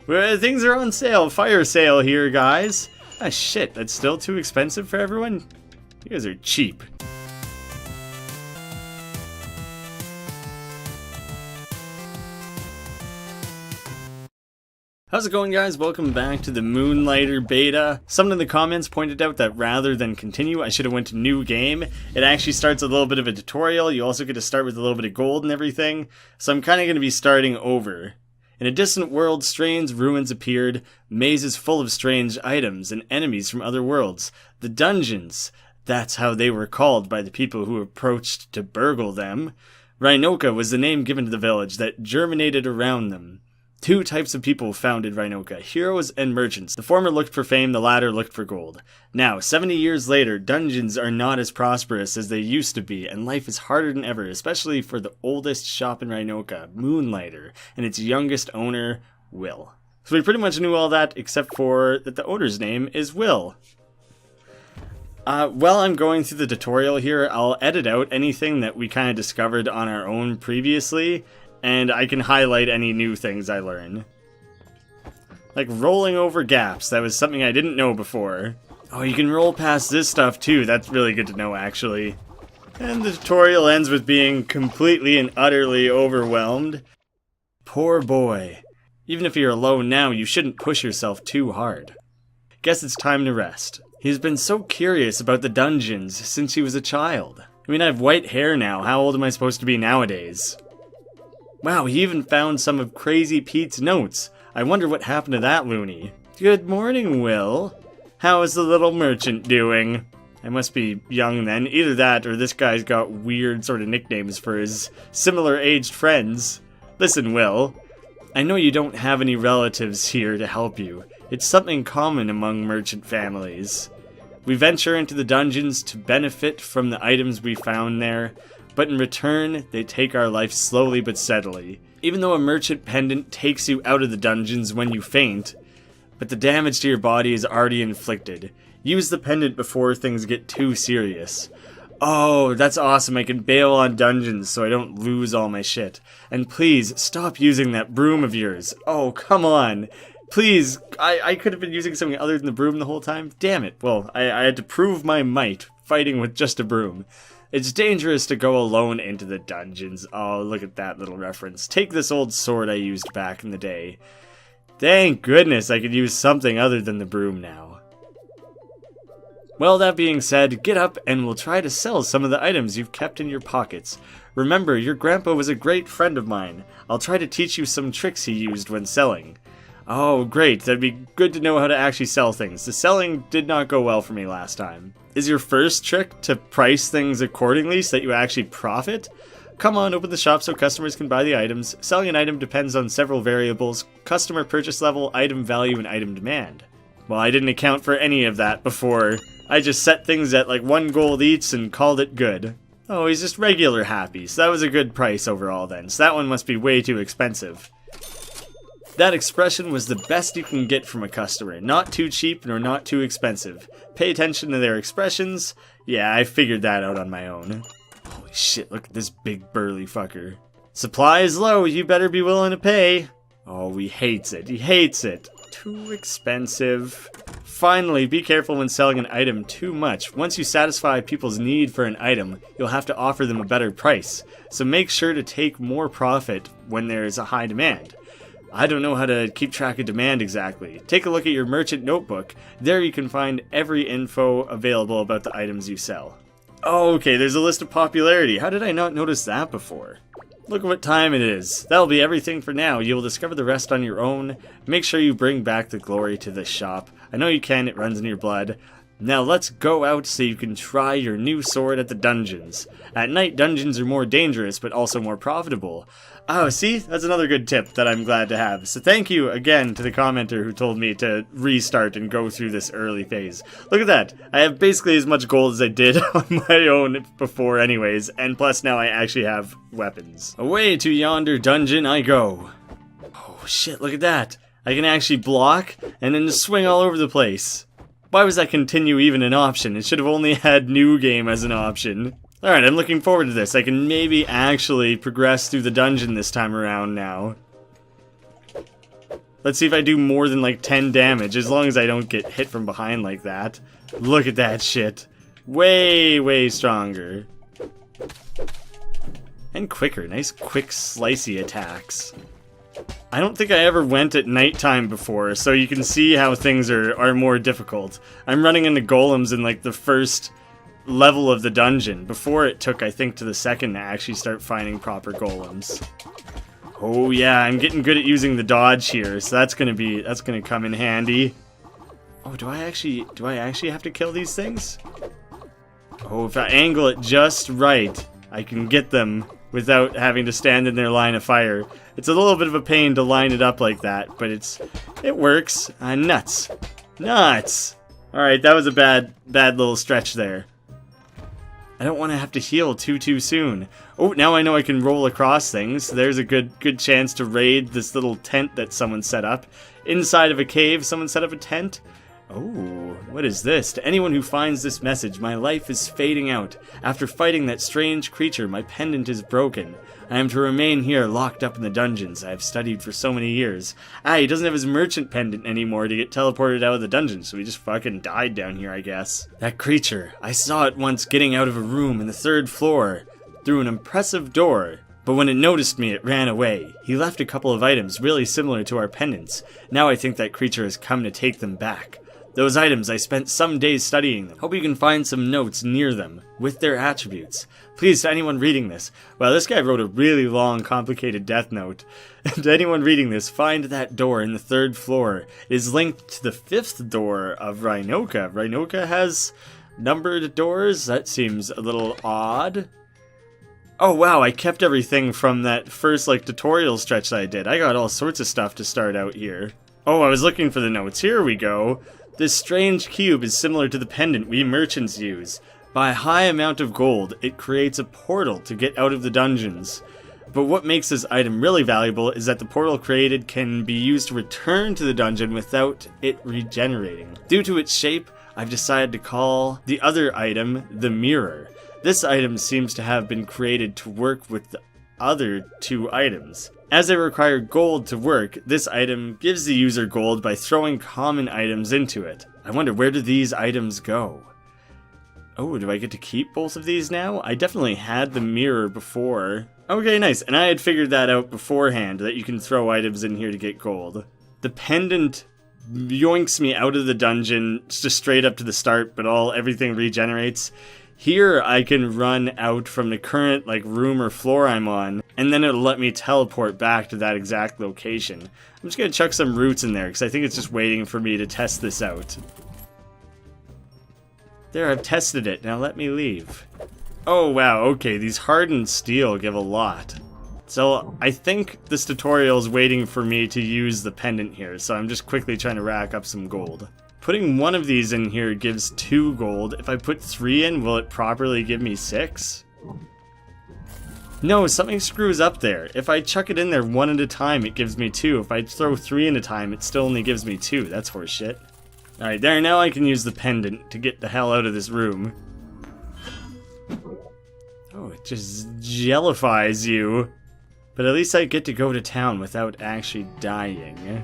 Well, things are on sale. Fire sale here, guys. Ah, shit. That's still too expensive for everyone? You guys are cheap. How's it going, guys? Welcome back to the Moonlighter Beta. Someone in the comments pointed out that rather than continue, I should have went to new game. It actually starts a little bit of a tutorial. You also get to start with a little bit of gold and everything. So I'm kind of going to be starting over. In a distant world, strange ruins appeared, mazes full of strange items and enemies from other worlds. The dungeons, that's how they were called by the people who approached to burgle them. Rhinoka was the name given to the village that germinated around them. Two types of people founded Rhinoka, heroes and merchants. The former looked for fame, the latter looked for gold. Now, 70 years later, dungeons are not as prosperous as they used to be, and life is harder than ever, especially for the oldest shop in Rhinoka, Moonlighter, and its youngest owner, Will. So we pretty much knew all that, except for that the owner's name is Will. While I'm going through the tutorial here, I'll edit out anything that we kind of discovered on our own previously, and I can highlight any new things I learn. Like rolling over gaps, that was something I didn't know before. Oh, you can roll past this stuff too, that's really good to know actually. And the tutorial ends with being completely and utterly overwhelmed. Poor boy. Even if you're alone now, you shouldn't push yourself too hard. Guess it's time to rest. He's been so curious about the dungeons since he was a child. I mean, I have white hair now, how old am I supposed to be nowadays? Wow, he even found some of Crazy Pete's notes. I wonder what happened to that loony. Good morning, Will. How is the little merchant doing? I must be young then. Either that or this guy's got weird sort of nicknames for his similar-aged friends. Listen, Will. I know you don't have any relatives here to help you. It's something common among merchant families. We venture into the dungeons to benefit from the items we found there, but in return, they take our life slowly but steadily. Even though a merchant pendant takes you out of the dungeons when you faint, but the damage to your body is already inflicted. Use the pendant before things get too serious. Oh, that's awesome. I can bail on dungeons so I don't lose all my shit. And please, stop using that broom of yours. Oh, come on. Please, I could have been using something other than the broom the whole time. Damn it. Well, I had to prove my might fighting with just a broom. It's dangerous to go alone into the dungeons. Oh, look at that little reference. Take this old sword I used back in the day. Thank goodness I could use something other than the broom now. Well, that being said, get up and we'll try to sell some of the items you've kept in your pockets. Remember, your grandpa was a great friend of mine. I'll try to teach you some tricks he used when selling. Oh, great. That'd be good to know how to actually sell things. The selling did not go well for me last time. Is your first trick to price things accordingly so that you actually profit? Come on, open the shop so customers can buy the items. Selling an item depends on several variables: customer purchase level, item value, and item demand. Well, I didn't account for any of that before. I just set things at like 1 gold each and called it good. Oh, he's just regular happy, so that was a good price overall then. So that one must be way too expensive. That expression was the best you can get from a customer. Not too cheap nor not too expensive. Pay attention to their expressions. Yeah, I figured that out on my own. Holy shit, look at this big burly fucker. Supply is low, you better be willing to pay. Oh, he hates it. He hates it. Too expensive. Finally, be careful when selling an item too much. Once you satisfy people's need for an item, you'll have to offer them a better price. So make sure to take more profit when there is a high demand. I don't know how to keep track of demand exactly. Take a look at your merchant notebook. There you can find every info available about the items you sell. Oh, okay, there's a list of popularity. How did I not notice that before? Look at what time it is. That'll be everything for now. You will discover the rest on your own. Make sure you bring back the glory to this shop. I know you can, it runs in your blood. Now let's go out so you can try your new sword at the dungeons. At night, dungeons are more dangerous, but also more profitable. Oh, see? That's another good tip that I'm glad to have. So thank you again to the commenter who told me to restart and go through this early phase. Look at that. I have basically as much gold as I did on my own before anyways, and plus now I actually have weapons. Away to yonder dungeon I go. Oh shit, look at that. I can actually block and then just swing all over the place. Why was that continue even an option? It should have only had new game as an option. Alright, I'm looking forward to this. I can maybe actually progress through the dungeon this time around now. Let's see if I do more than like 10 damage, as long as I don't get hit from behind like that. Look at that shit. Way, way stronger. And quicker. Nice quick slicey attacks. I don't think I ever went at nighttime before, so you can see how things are more difficult. I'm running into golems in like the first level of the dungeon, before it took, I think, to the second to actually start finding proper golems. Oh yeah, I'm getting good at using the dodge here, so that's gonna come in handy. Oh, do I actually have to kill these things? Oh, if I angle it just right, I can get them without having to stand in their line of fire. It's a little bit of a pain to line it up like that, but it works. Nuts. Nuts! Alright, that was a bad little stretch there. I don't want to have to heal too soon. Oh, now I know I can roll across things. There's a good chance to raid this little tent that someone set up. Inside of a cave, someone set up a tent. Oh, what is this? To anyone who finds this message, my life is fading out. After fighting that strange creature, my pendant is broken. I am to remain here locked up in the dungeons I have studied for so many years. He doesn't have his merchant pendant anymore to get teleported out of the dungeon, so he just fucking died down here, I guess. That creature, I saw it once getting out of a room in the 3rd floor through an impressive door. But when it noticed me, it ran away. He left a couple of items really similar to our pendants. Now I think that creature has come to take them back. Those items, I spent some days studying them. Hope you can find some notes near them, with their attributes. Please, to anyone reading this, well, this guy wrote a really long, complicated death note. To anyone reading this, find that door in the 3rd floor. It is linked to the 5th door of Rhinoka. Rhinoka has numbered doors? That seems a little odd. Oh wow, I kept everything from that first, tutorial stretch that I did. I got all sorts of stuff to start out here. Oh, I was looking for the notes. Here we go. This strange cube is similar to the pendant we merchants use. By a high amount of gold, it creates a portal to get out of the dungeons. But what makes this item really valuable is that the portal created can be used to return to the dungeon without it regenerating. Due to its shape, I've decided to call the other item the mirror. This item seems to have been created to work with the other 2 items. As they require gold to work, this item gives the user gold by throwing common items into it. I wonder, where do these items go? Oh, do I get to keep both of these now? I definitely had the mirror before. Okay, nice. And I had figured that out beforehand, that you can throw items in here to get gold. The pendant yoinks me out of the dungeon just straight up to the start, but everything regenerates. Here I can run out from the current room or floor I'm on, and then it'll let me teleport back to that exact location. I'm just gonna chuck some roots in there because I think it's just waiting for me to test this out. There, I've tested it. Now let me leave. Oh wow, okay, these hardened steel give a lot. So I think this tutorial is waiting for me to use the pendant here, so I'm just quickly trying to rack up some gold. Putting one of these in here gives 2 gold. If I put 3 in, will it properly give me 6? No, something screws up there. If I chuck it in there one at a time, it gives me 2. If I throw 3 at a time, it still only gives me 2. That's horseshit. Alright, there, now I can use the pendant to get the hell out of this room. Oh, it just jellifies you. But at least I get to go to town without actually dying.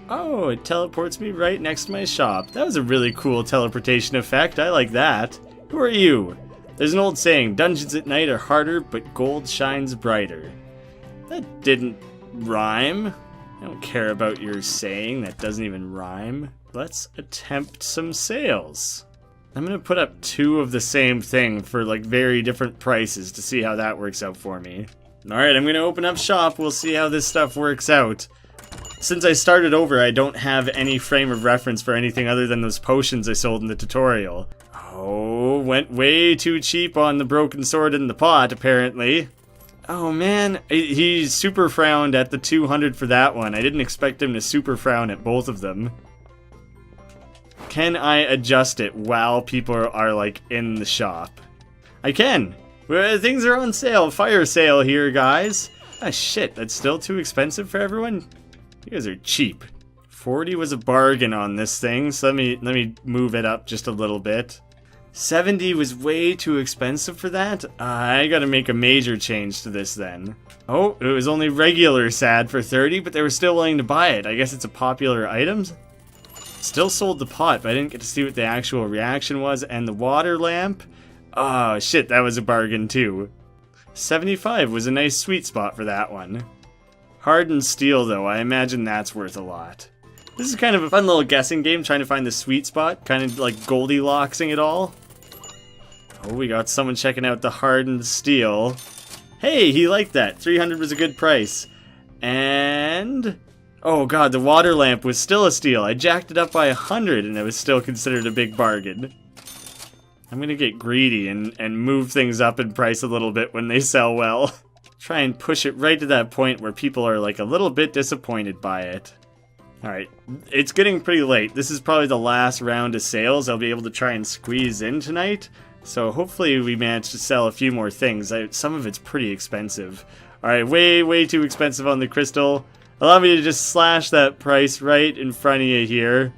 Oh, it teleports me right next to my shop. That was a really cool teleportation effect. I like that. Who are you? There's an old saying, dungeons at night are harder, but gold shines brighter. That didn't rhyme. I don't care about your saying. That doesn't even rhyme. Let's attempt some sales. I'm gonna put up 2 of the same thing for very different prices to see how that works out for me. Alright, I'm gonna open up shop. We'll see how this stuff works out. Since I started over, I don't have any frame of reference for anything other than those potions I sold in the tutorial. Oh, went way too cheap on the broken sword in the pot, apparently. Oh man, he super frowned at the 200 for that one. I didn't expect him to super frown at both of them. Can I adjust it while people are in the shop? I can! Well, things are on sale, fire sale here, guys. Ah shit, that's still too expensive for everyone? You guys are cheap. 40 was a bargain on this thing, so let me move it up just a little bit. 70 was way too expensive for that. I gotta make a major change to this then. Oh, it was only regular sad for 30, but they were still willing to buy it. I guess it's a popular item. Still sold the pot, but I didn't get to see what the actual reaction was. And the water lamp. Oh shit, that was a bargain too. 75 was a nice sweet spot for that one. Hardened steel though, I imagine that's worth a lot. This is kind of a fun little guessing game, trying to find the sweet spot, kind of like Goldilocksing it all. Oh, we got someone checking out the hardened steel. Hey, he liked that. 300 was a good price. And... oh god, the water lamp was still a steal. I jacked it up by 100 and it was still considered a big bargain. I'm gonna get greedy and move things up in price a little bit when they sell well. Try and push it right to that point where people are like a little bit disappointed by it. Alright, it's getting pretty late. This is probably the last round of sales I'll be able to try and squeeze in tonight. So hopefully we manage to sell a few more things. Some of it's pretty expensive. Alright, way too expensive on the crystal. Allow me to just slash that price right in front of you here.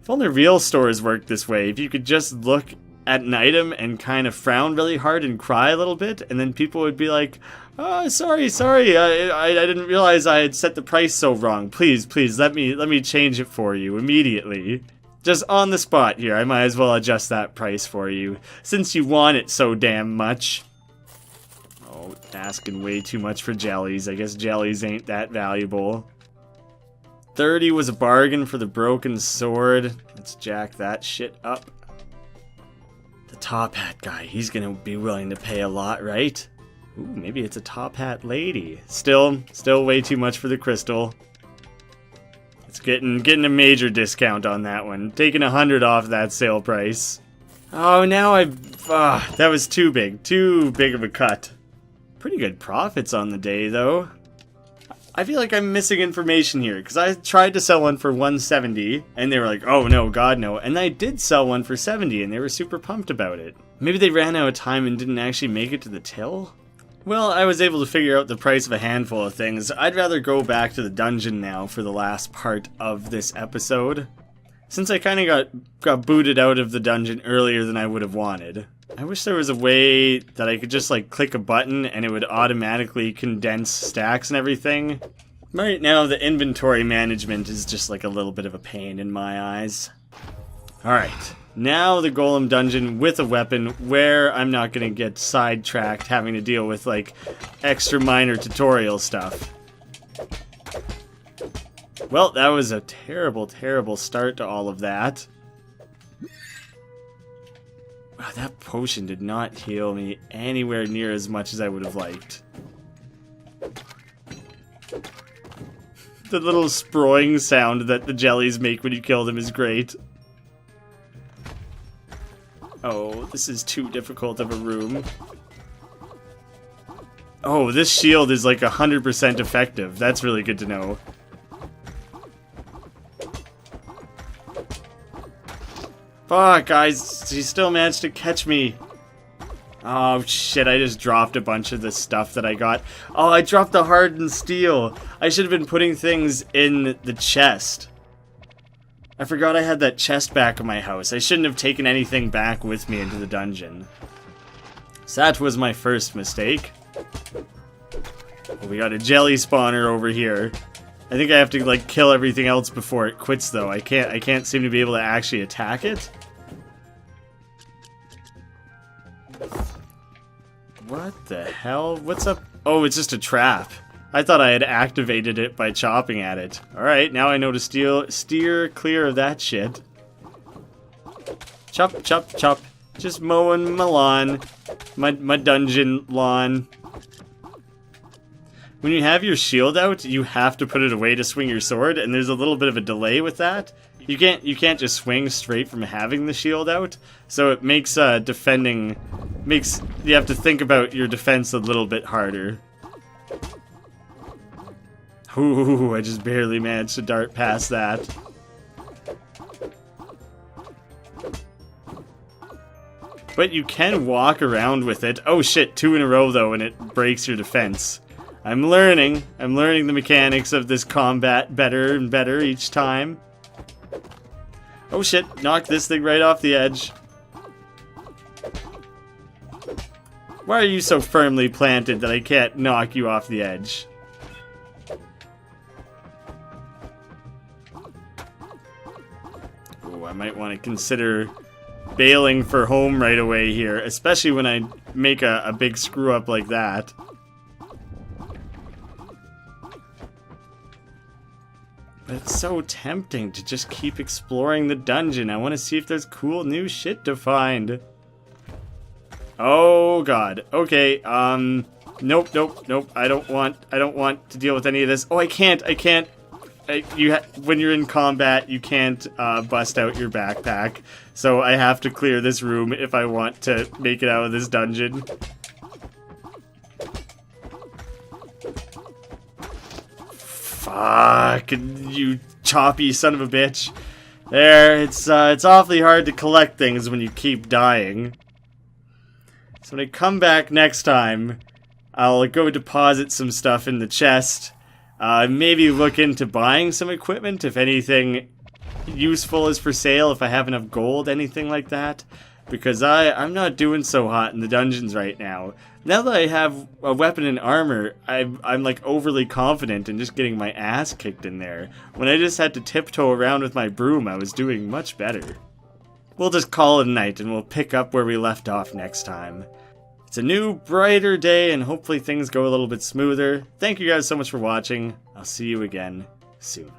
If only real stores worked this way. If you could just look at an item and kind of frown really hard and cry a little bit, and then people would be like, oh, sorry, I didn't realize I had set the price so wrong. Please, let me change it for you immediately. Just on the spot here, I might as well adjust that price for you, since you want it so damn much. Oh, asking way too much for jellies. I guess jellies ain't that valuable. 30 was a bargain for the broken sword. Let's jack that shit up. The top hat guy, he's gonna be willing to pay a lot, right? Ooh, maybe it's a top hat lady. Still way too much for the crystal. It's getting a major discount on that one. Taking 100 off that sale price. Oh, now that was too big of a cut. Pretty good profits on the day, though. I feel like I'm missing information here, because I tried to sell one for 170, and they were like, oh no, god no, and I did sell one for 70, and they were super pumped about it. Maybe they ran out of time and didn't actually make it to the till? Well, I was able to figure out the price of a handful of things. I'd rather go back to the dungeon now for the last part of this episode, since I kind of got booted out of the dungeon earlier than I would have wanted. I wish there was a way that I could just like click a button and it would automatically condense stacks and everything. Right now the inventory management is just like a little bit of a pain in my eyes. Alright, now the Golem Dungeon with a weapon where I'm not going to get sidetracked having to deal with like extra minor tutorial stuff. Well, that was a terrible start to all of that. Wow, that potion did not heal me anywhere near as much as I would have liked. The little sproing sound that the jellies make when you kill them is great. Oh, this is too difficult of a room. Oh, this shield is like 100% effective. That's really good to know. Fuck, guys, she still managed to catch me. Oh shit, I just dropped a bunch of the stuff that I got. Oh, I dropped the hardened steel. I should have been putting things in the chest. I forgot I had that chest back in my house. I shouldn't have taken anything back with me into the dungeon. So that was my first mistake. Oh, we got a jelly spawner over here. I think I have to like kill everything else before it quits though. I can't seem to be able to actually attack it. What the hell? What's up? Oh, it's just a trap. I thought I had activated it by chopping at it. Alright, now I know to steer clear of that shit. Chop, chop, chop. Just mowing my lawn. My dungeon lawn. When you have your shield out, you have to put it away to swing your sword, and there's a little bit of a delay with that. You can't just swing straight from having the shield out, so it makes defending you have to think about your defense a little bit harder. Ooh, I just barely managed to dart past that. But you can walk around with it. Oh shit, 2 in a row though, and it breaks your defense. I'm learning the mechanics of this combat better and better each time. Oh shit, knocked this thing right off the edge. Why are you so firmly planted that I can't knock you off the edge? Oh, I might want to consider bailing for home right away here, especially when I make a big screw up like that. But it's so tempting to just keep exploring the dungeon. I want to see if there's cool new shit to find. Oh god. Okay, nope. I don't want to deal with any of this. Oh, I can't. When you're in combat, you can't bust out your backpack. So I have to clear this room if I want to make it out of this dungeon. Fuck, you choppy son of a bitch. There, it's awfully hard to collect things when you keep dying. So when I come back next time, I'll go deposit some stuff in the chest. Maybe look into buying some equipment if anything useful is for sale, if I have enough gold, anything like that. Because I'm not doing so hot in the dungeons right now. Now that I have a weapon and armor, I'm like overly confident in just getting my ass kicked in there. When I just had to tiptoe around with my broom, I was doing much better. We'll just call it a night and we'll pick up where we left off next time. It's a new, brighter day and hopefully things go a little bit smoother. Thank you guys so much for watching. I'll see you again soon.